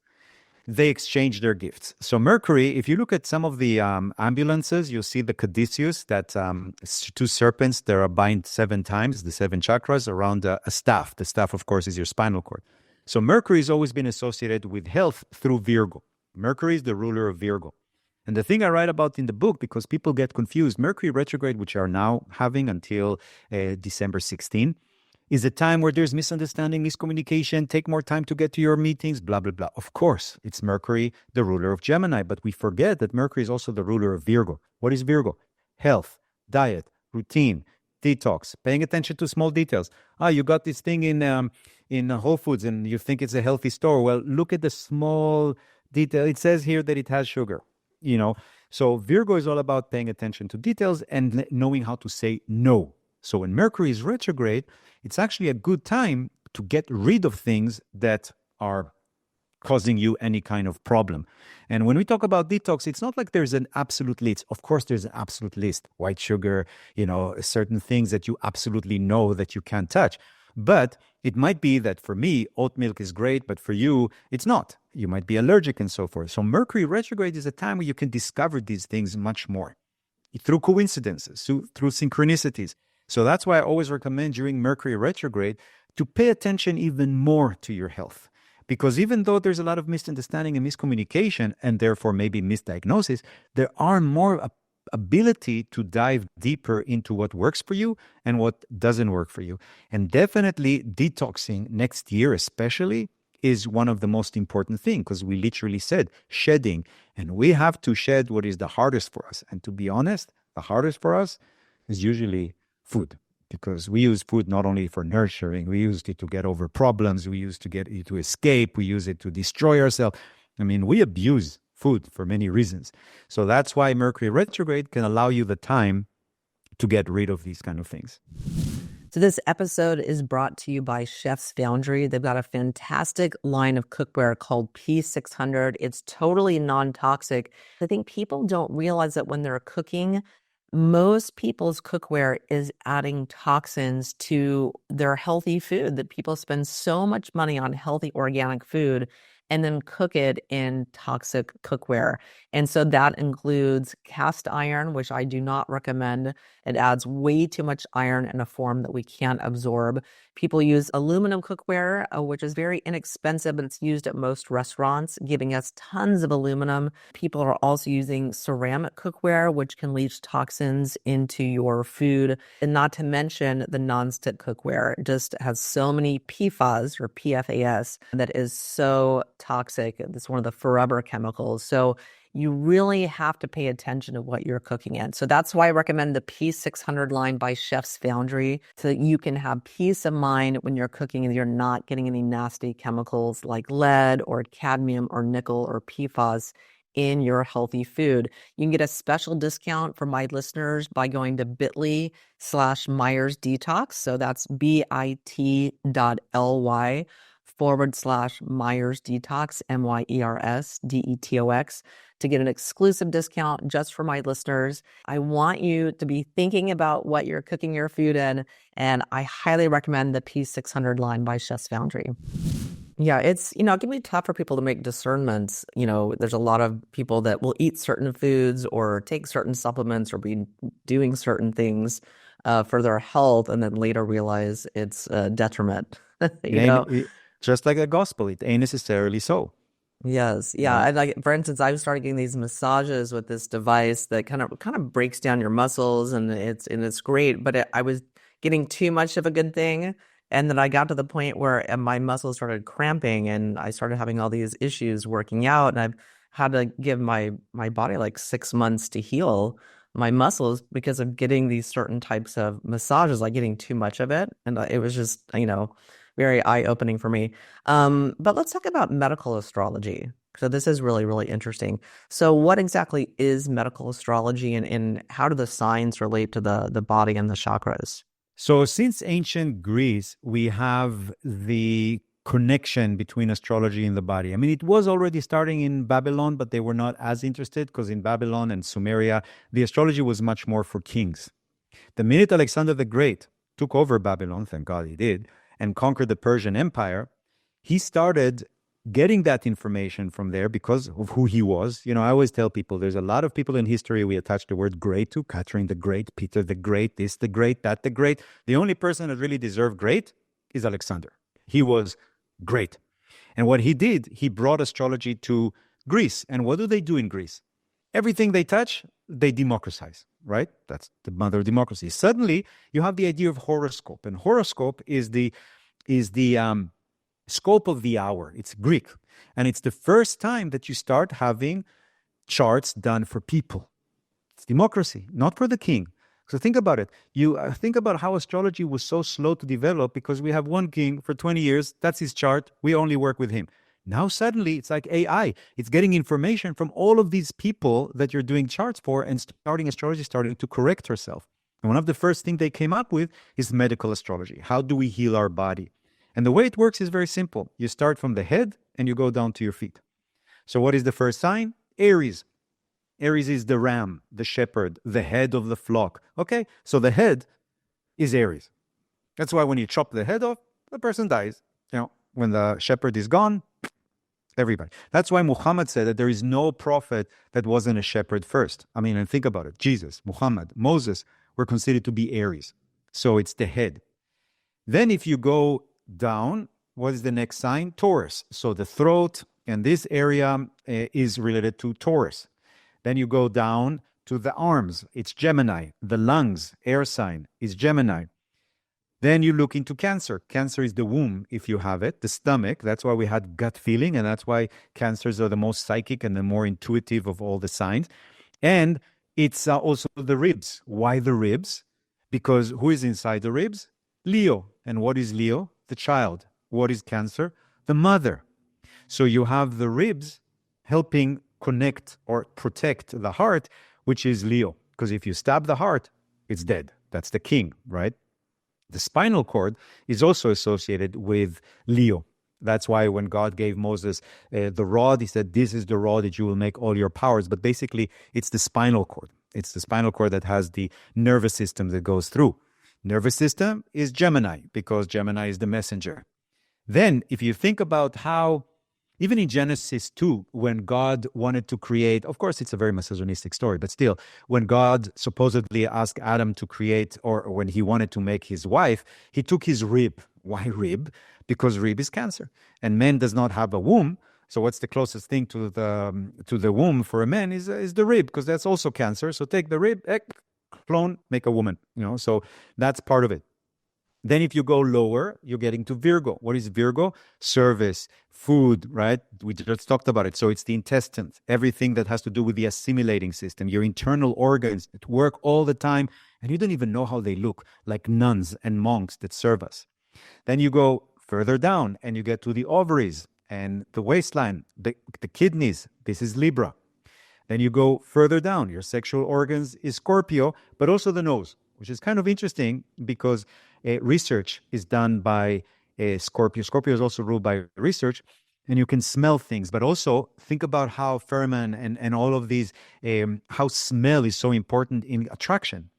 they exchanged their gifts. So Mercury, if you look at some of the ambulances, you'll see the caduceus, that two serpents that are bind 7 times, the 7 chakras, around a staff. The staff, of course, is your spinal cord. So Mercury has always been associated with health through Virgo. Mercury is the ruler of Virgo. And the thing I write about in the book, because people get confused, Mercury retrograde, which are now having until December 16, is a time where there's misunderstanding, miscommunication, take more time to get to your meetings, blah, blah, blah. Of course, it's Mercury, the ruler of Gemini, but we forget that Mercury is also the ruler of Virgo. What is Virgo? Health, diet, routine, detox, paying attention to small details. You got this thing in Whole Foods and you think it's a healthy store. Well, look at the small detail. It says here that it has sugar, you know. So Virgo is all about paying attention to details and knowing how to say no. So when Mercury is retrograde, it's actually a good time to get rid of things that are causing you any kind of problem. And when we talk about detox, it's not like there's an absolute list. Of course, there's an absolute list. White sugar, you know, certain things that you absolutely know that you can't touch. But it might be that for me, oat milk is great, but for you, it's not. You might be allergic and so forth. So Mercury retrograde is a time where you can discover these things much more through coincidences, through synchronicities. So that's why I always recommend during Mercury retrograde to pay attention even more to your health. Because even though there's a lot of misunderstanding and miscommunication, and therefore maybe misdiagnosis, there are more ability to dive deeper into what works for you and what doesn't work for you. And definitely detoxing next year especially is one of the most important things, because we literally said shedding, and we have to shed what is the hardest for us. And to be honest, the hardest for us is usually food, because we use food not only for nurturing, we use it to get over problems, we use it to escape, we use it to destroy ourselves. I mean, we abuse food for many reasons. So that's why Mercury retrograde can allow you the time to get rid of these kind of things. So this episode is brought to you by Chef's Foundry. They've got a fantastic line of cookware called P600. It's totally non-toxic. I think people don't realize that when they're cooking, most people's cookware is adding toxins to their healthy food, that people spend so much money on healthy organic food and then cook it in toxic cookware. And so that includes cast iron, which I do not recommend. It adds way too much iron in a form that we can't absorb. People use aluminum cookware, which is very inexpensive, and it's used at most restaurants, giving us tons of aluminum. People are also using ceramic cookware, which can leach toxins into your food. And not to mention the nonstick cookware. It just has so many PFAS or PFAS that is so toxic. It's one of the forever chemicals. So you really have to pay attention to what you're cooking in. So that's why I recommend the P600 line by Chef's Foundry, so that you can have peace of mind when you're cooking and you're not getting any nasty chemicals like lead or cadmium or nickel or PFAS in your healthy food. You can get a special discount for my listeners by going to bit.ly/Myers Detox. So that's bit.ly/Myers Detox, MYERS DETOX, to get an exclusive discount just for my listeners. I want you to be thinking about what you're cooking your food in, and I highly recommend the P600 line by Chef's Foundry. Yeah, it can be tough for people to make discernments. There's a lot of people that will eat certain foods or take certain supplements or be doing certain things for their health, and then later realize it's a detriment. Just like the gospel, it ain't necessarily so. Yes. Yeah. Right. And like, for instance, I started getting these massages with this device that kind of breaks down your muscles, and it's great. But I was getting too much of a good thing, and then I got to the point where my muscles started cramping, and I started having all these issues working out, and I've had to give my body like 6 months to heal my muscles because of getting these certain types of massages, like getting too much of it, and it was just very eye-opening for me. But let's talk about medical astrology. So this is really, really interesting. So what exactly is medical astrology, and how do the signs relate to the body and the chakras? So since ancient Greece, we have the connection between astrology and the body. I mean, it was already starting in Babylon, but they were not as interested, because in Babylon and Sumeria, the astrology was much more for kings. The minute Alexander the Great took over Babylon, thank God he did, and conquered the Persian Empire, he started getting that information from there because of who he was. I always tell people there's a lot of people in history we attach the word great to: Catherine the Great, Peter the Great, this the Great, that the Great. The only person that really deserved great is Alexander. He was great. And what he did, he brought astrology to Greece. And what do they do in Greece? Everything they touch, they democratize, right? That's the mother of democracy. Suddenly, you have the idea of horoscope. And horoscope is the scope of the hour. It's Greek. And it's the first time that you start having charts done for people. It's democracy, not for the king. So think about it. You think about how astrology was so slow to develop because we have one king for 20 years. That's his chart. We only work with him. Now suddenly it's like AI. It's getting information from all of these people that you're doing charts for, and astrology starting to correct herself. And one of the first things they came up with is medical astrology. How do we heal our body? And the way it works is very simple. You start from the head and you go down to your feet. So what is the first sign? Aries. Aries is the ram, the shepherd, the head of the flock. Okay, so the head is Aries. That's why when you chop the head off, the person dies. When the shepherd is gone, everybody. That's why Muhammad said that there is no prophet that wasn't a shepherd first. I mean, and think about it. Jesus, Muhammad, Moses were considered to be Aries. So it's the head. Then if you go down, what is the next sign? Taurus. So the throat and this area is related to Taurus. Then you go down to the arms. It's Gemini. The lungs, air sign, is Gemini. Then you look into Cancer. Cancer is the womb, if you have it, the stomach. That's why we had gut feeling, and that's why Cancers are the most psychic and the more intuitive of all the signs. And it's also the ribs. Why the ribs? Because who is inside the ribs? Leo. And what is Leo? The child. What is Cancer? The mother. So you have the ribs helping connect or protect the heart, which is Leo. Because if you stab the heart, it's dead. That's the king, right? The spinal cord is also associated with Leo. That's why when God gave Moses the rod, he said, this is the rod that you will make all your powers. But basically, it's the spinal cord. It's the spinal cord that has the nervous system that goes through. Nervous system is Gemini, because Gemini is the messenger. Then, if you think about how, even in Genesis 2, when God wanted to create, of course, it's a very misogynistic story, but still, when God supposedly asked Adam to create, or when he wanted to make his wife, he took his rib. Why rib? Because rib is Cancer, and man does not have a womb. So what's the closest thing to the womb for a man is the rib, because that's also Cancer. So take the rib, clone, make a woman. So that's part of it. Then if you go lower, you're getting to Virgo. What is Virgo? Service, food, right? We just talked about it. So it's the intestines, everything that has to do with the assimilating system, your internal organs that work all the time, and you don't even know how they look, like nuns and monks that serve us. Then you go further down and you get to the ovaries and the waistline, the kidneys. This is Libra. Then you go further down. Your sexual organs is Scorpio, but also the nose, which is kind of interesting because research is done by Scorpio. Scorpio is also ruled by research, and you can smell things. But also think about how pheromone and all of these, how smell is so important in attraction.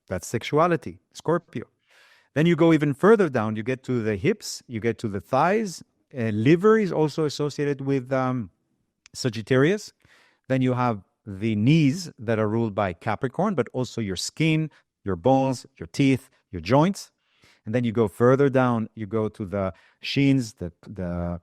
That's sexuality, Scorpio. Then you go even further down. You get to the hips, you get to the thighs. Liver is also associated with Sagittarius. Then you have the knees that are ruled by Capricorn, but also your skin, your bones, your teeth, your joints. And then you go further down, you go to the shins, the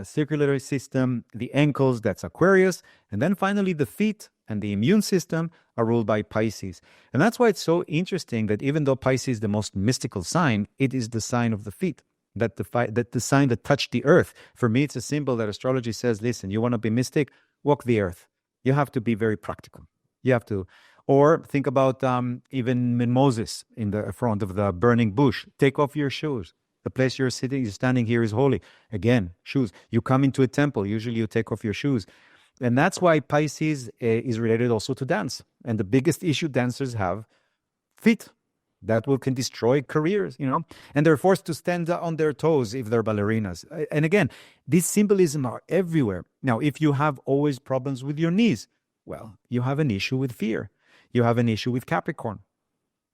circulatory system, the ankles, that's Aquarius. And then finally the feet and the immune system are ruled by Pisces. And that's why it's so interesting that even though Pisces is the most mystical sign, it is the sign of the feet, that the sign that touched the earth. For me, it's a symbol that astrology says, listen, you want to be mystic, walk the earth. You have to be very practical. You have to. Or think about even Moses in the front of the burning bush. Take off your shoes. The place you're standing here is holy. Again, shoes. You come into a temple, usually you take off your shoes. And that's why Pisces is related also to dance. And the biggest issue dancers have, feet. That can destroy careers, and they're forced to stand on their toes if they're ballerinas. And again, these symbolism are everywhere. Now, if you have always problems with your knees, well, you have an issue with fear. You have an issue with Capricorn.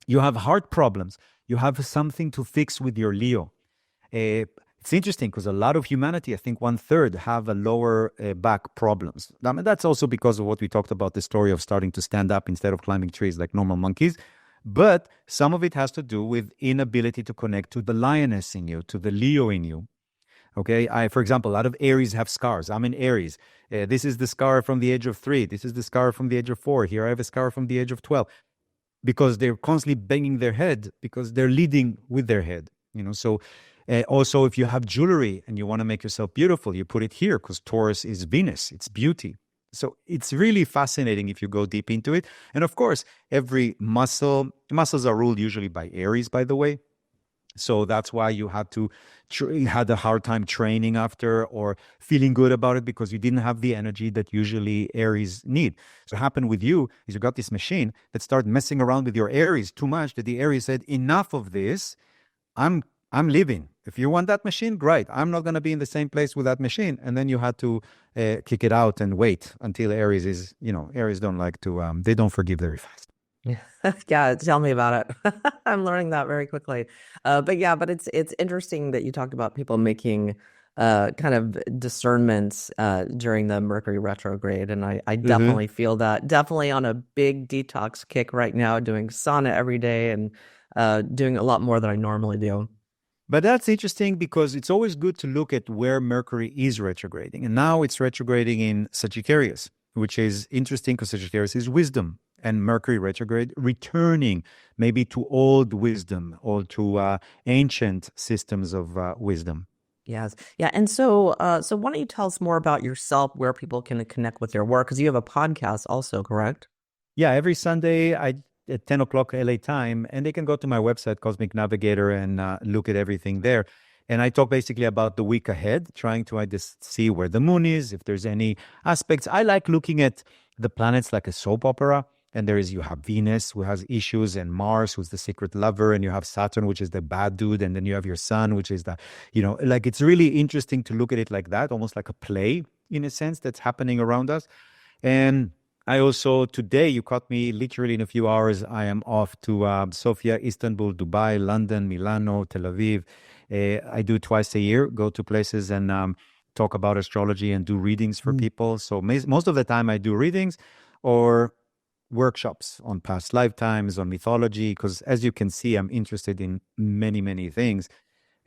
You have heart problems. You have something to fix with your Leo. It's interesting because a lot of humanity, I think 1/3, have a lower back problems. I mean, that's also because of what we talked about, the story of starting to stand up instead of climbing trees like normal monkeys. But some of it has to do with inability to connect to the lioness in you, to the Leo in you. Okay, for example, a lot of Aries have scars. I'm in Aries. This is the scar from the age of 3. This is the scar from the age of 4. Here I have a scar from the age of 12. Because they're constantly banging their head because they're leading with their head. So also if you have jewelry and you want to make yourself beautiful, you put it here because Taurus is Venus. It's beauty. So it's really fascinating if you go deep into it. And of course, every muscles are ruled usually by Aries, by the way. So that's why you had a hard time training after or feeling good about it because you didn't have the energy that usually Aries need. So what happened with you is you got this machine that started messing around with your Aries too much that the Aries said, enough of this, I'm leaving. If you want that machine, great. I'm not going to be in the same place with that machine. And then you had to kick it out and wait until Aries is, Aries don't like to, they don't forgive very fast. Yeah, tell me about it. I'm learning that very quickly. But it's interesting that you talked about people making kind of discernments during the Mercury retrograde. And I definitely feel that. Definitely on a big detox kick right now, doing sauna every day and doing a lot more than I normally do. But that's interesting because it's always good to look at where Mercury is retrograding. And now it's retrograding in Sagittarius, which is interesting because Sagittarius is wisdom. And Mercury retrograde returning maybe to old wisdom or to ancient systems of wisdom. Yes. Yeah. And so why don't you tell us more about yourself, where people can connect with your work? Because you have a podcast also, correct? Yeah. Every Sunday at 10 o'clock LA time, and they can go to my website, Cosmic Navigator, and look at everything there. And I talk basically about the week ahead, trying to just see where the moon is, if there's any aspects. I like looking at the planets like a soap opera. And you have Venus, who has issues, and Mars, who's the secret lover, and you have Saturn, which is the bad dude, and then you have your sun, which is like it's really interesting to look at it like that, almost like a play in a sense that's happening around us. And I also, today, you caught me literally in a few hours, I am off to Sofia, Istanbul, Dubai, London, Milano, Tel Aviv. I do twice a year, go to places and talk about astrology and do readings for people. So most of the time I do readings or workshops on past lifetimes, on mythology, because as you can see, I'm interested in many, many things.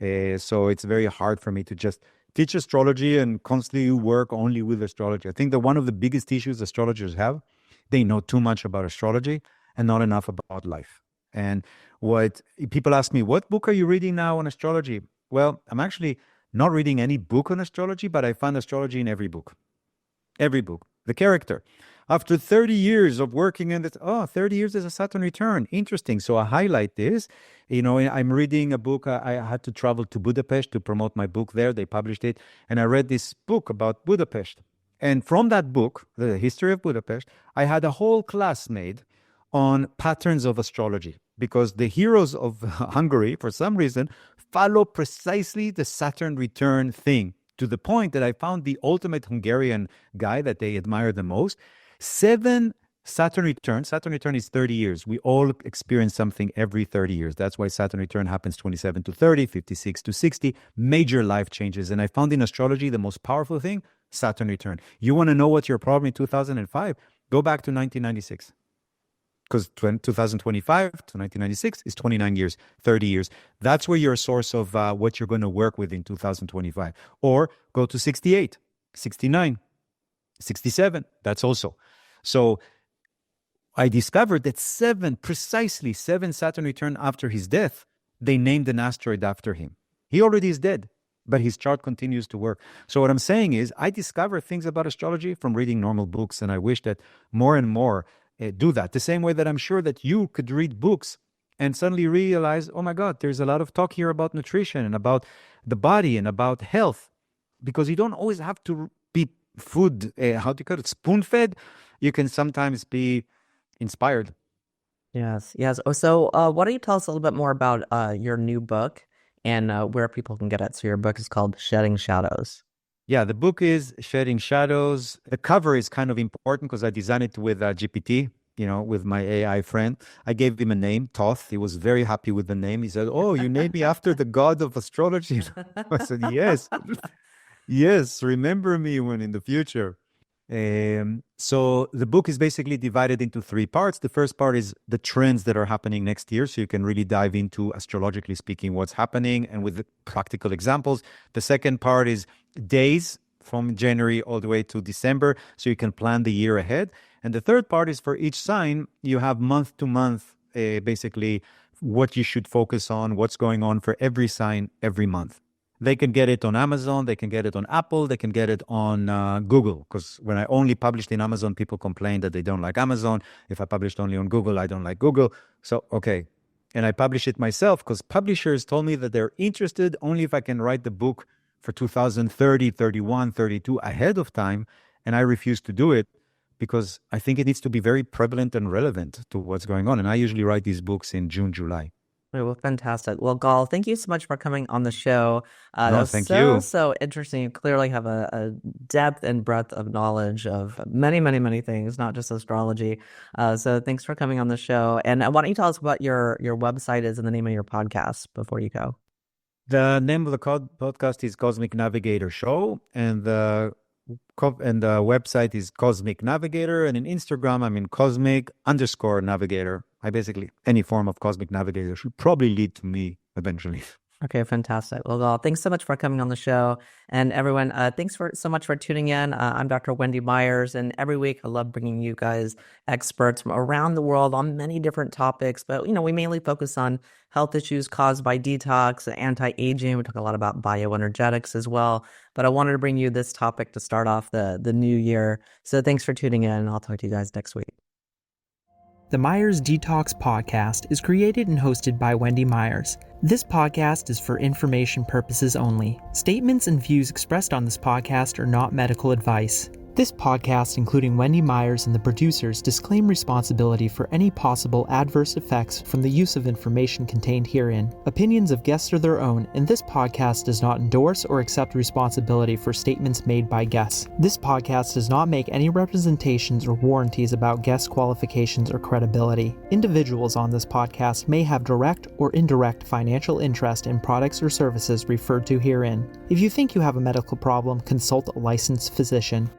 So it's very hard for me to just teach astrology and constantly work only with astrology. I think that one of the biggest issues astrologers have, they know too much about astrology and not enough about life. And what people ask me, what book are you reading now on astrology? Well, I'm actually not reading any book on astrology, but I find astrology in every book. Every book. The character. After 30 years of working in this, 30 years is a Saturn return. Interesting. So I highlight this. I'm reading a book. I had to travel to Budapest to promote my book there. They published it. And I read this book about Budapest. And from that book, The History of Budapest, I had a whole class made on patterns of astrology, because the heroes of Hungary, for some reason, follow precisely the Saturn return thing, to the point that I found the ultimate Hungarian guy that they admire the most. 7 Saturn returns. Saturn return is 30 years. We all experience something every 30 years. That's why Saturn return happens 27 to 30, 56 to 60, major life changes. And I found in astrology the most powerful thing, Saturn return. You want to know what's your problem in 2005? Go back to 1996. Because 2025 to 1996 is 29 years, 30 years. That's where your source of what you're going to work with in 2025. Or go to 68, 69, 67. That's also. So I discovered that precisely 7 Saturn return after his death, they named an asteroid after him. He already is dead, but his chart continues to work. So what I'm saying is I discover things about astrology from reading normal books, and I wish that more and more do that. The same way that I'm sure that you could read books and suddenly realize, oh my God, there's a lot of talk here about nutrition and about the body and about health, because you don't always have to be food, spoon-fed. You can sometimes be inspired. Yes. Oh, so why don't you tell us a little bit more about your new book and where people can get it? So your book is called Shedding Shadows. Yeah, the book is Shedding Shadows. The cover is kind of important because I designed it with GPT, with my AI friend. I gave him a name, Thoth. He was very happy with the name. He said, "Oh, you named me after the god of astrology." I said, "Yes. Yes, remember me when in the future." So the book is basically divided into 3 parts. The first part is the trends that are happening next year, so you can really dive into, astrologically speaking, what's happening and with the practical examples. The second part is days from January all the way to December, so you can plan the year ahead. And the third part is for each sign, you have month to month, basically what you should focus on, what's going on for every sign every month. They can get it on Amazon, they can get it on Apple, they can get it on Google. Because when I only published in Amazon, people complain that they don't like Amazon. If I published only on Google, I don't like Google. So, okay. And I publish it myself because publishers told me that they're interested only if I can write the book for 2030, 31, 32 ahead of time. And I refuse to do it because I think it needs to be very prevalent and relevant to what's going on. And I usually write these books in June, July. Well, fantastic. Well, Gahl, thank you so much for coming on the show. That was thank you. So interesting. You clearly have a depth and breadth of knowledge of many, many, many things, not just astrology. So thanks for coming on the show. And why don't you tell us what your website is and the name of your podcast before you go? The name of the podcast is Cosmic Navigator Show, and the website is Cosmic Navigator, and in Instagram I'm in Cosmic_Navigator. I basically, any form of Cosmic Navigator should probably lead to me eventually. Okay, fantastic. Well, Gahl, thanks so much for coming on the show. And everyone, thanks so much for tuning in. I'm Dr. Wendy Myers, and every week I love bringing you guys experts from around the world on many different topics. But, we mainly focus on health issues caused by detox, anti-aging. We talk a lot about bioenergetics as well. But I wanted to bring you this topic to start off the new year. So thanks for tuning in. I'll talk to you guys next week. The Myers Detox podcast is created and hosted by Wendy Myers. This podcast is for information purposes only. Statements and views expressed on this podcast are not medical advice. This podcast, including Wendy Myers and the producers, disclaim responsibility for any possible adverse effects from the use of information contained herein. Opinions of guests are their own, and this podcast does not endorse or accept responsibility for statements made by guests. This podcast does not make any representations or warranties about guest qualifications or credibility. Individuals on this podcast may have direct or indirect financial interest in products or services referred to herein. If you think you have a medical problem, consult a licensed physician.